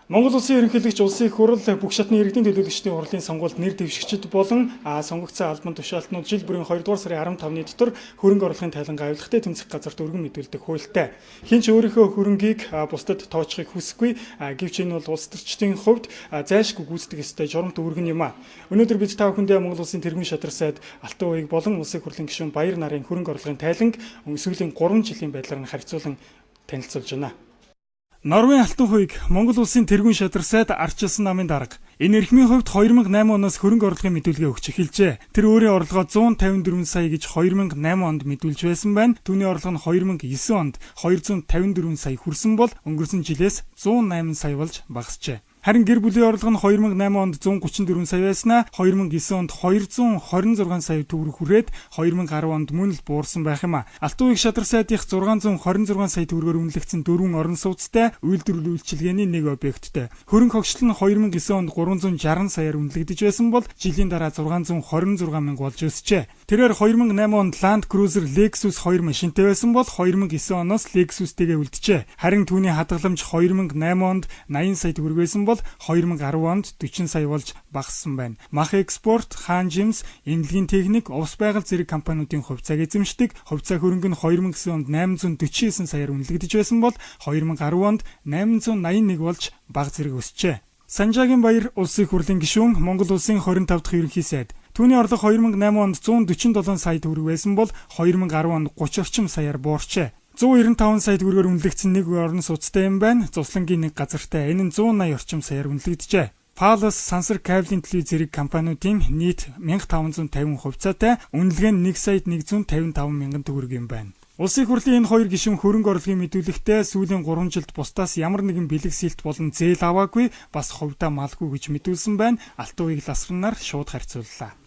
Монгол Улсын ерөнхийлөгч улсын их хурл бүх шатны иргэдийн төлөөлөгчдийн хурлын сонгуульд нэр дэвшигчид болон сонгогдсон албан тушаалтнууд жил бүрийн 2 дугаар сарын 15-ны дотор хөрөнгө оруулахын тайлангаа авилгатай тэмцэх газарт өргөн мэдүүлдэг хуультай. Хин ч өөрийнхөө хөрөнгийг бусдад тоочхыг хүсэхгүй, гэвч энэ бол улс төрчдийн хувьд зайлшгүй гүйцэтгэх ёстой журамт өргөн юм а. Өнөөдөр бид та бүхэндээ Монгол Улсын тэргүүн шадар сайд Алтан уугийг болон улсын хурлын гишүүн Баяр нарын хөрөнгө оруулахын тайланг сүүлийн 3 жилийн байдлаар нь харьцуулан танилцуулж байна. Норвегийн Алтан уугийг Монгол Улсын тэргүүн шадар сайд арчилсан намын дарга. Энэ эрхмийн хувьд 2008 оноос хөрөнгө оруулахын мэдүүлгээ өгч эхэлжээ. Тэр өөрийн орлогоо 154 сая гэж 2008 онд мэдүүлж байсан байна. Түүний орлого нь 2009 онд 254 сая хүрсэн бол өнгөрсөн жилээс 108 сая болж багасжээ. Харин гэр бүлийн орлого нь 2008 онд 134 сая байснаа 2009 онд 226 сая төгрөг хүрээд 2010 онд мөн л буурсан байх юм а. Алтан уугийн шадар сайдынх 626 сая төгрөгөөр үнэлэгдсэн 4 орон сууцтай үйлдвэрлэл үйлчилгээний нэг объекттэй. Хөрөнгө хогшлол нь 2009 онд 360 саяар үнэлэгдэж байсан бол жилийн дараа 626 мянга болж өсчээ. Тэрээр 2008 онд Land Cruiser Lexus 2 машинтай байсан бол 2009 оноос Lexus-тэйгээ үлджээ. Харин түүний хадгаламж 2008 онд 80 сая төгрөг байсан бол 2010 онд 40 сая болж багассан байна. Мах экспорт, Хаан Жимс, эмнэлгийн техник, увс байгал зэрэг компаниудын хувьцааг эзэмшдэг. Хувьцаа хөрөнгө нь 2009 онд 849 саяар үнэлэгдэж байсан бол 2010 онд 881 болж бага зэрэг өсчээ. Санжаагийн Баяр улсын хурлын гишүүн, Монгол Улсын 25 дахь ерөнхий сайд. Түүний орлого 2008 онд 147 сая төгрөг байсан бол 2010 онд 30 орчим саяар буурчээ. 195 сая төгрөгөөр үнэлэгдсэн нэг орон сууцтай юм байна. Зуслангийн нэг газартай энэ нь 180 орчим саяар үнэлэгдэжээ. Палас, Сансар кабелийн телевиз зэрэг компаниудын нийт 1550 хувьцаатай үнэлгээ нь 1 сая 155 мянган төгрөг юм байна. Улсын хурлын энэ хоёр гишүүн хөрөнгө оруулалтын мэдүүлэгтээ сүүлийн 3 жилд бусдаас ямар нэгэн бэлэг сэлт болон зээл аваагүй, бас хувьдаа малгүй гэж мэдүүлсэн байна. Алтан уугийг ласранаар шууд харьцууллаа.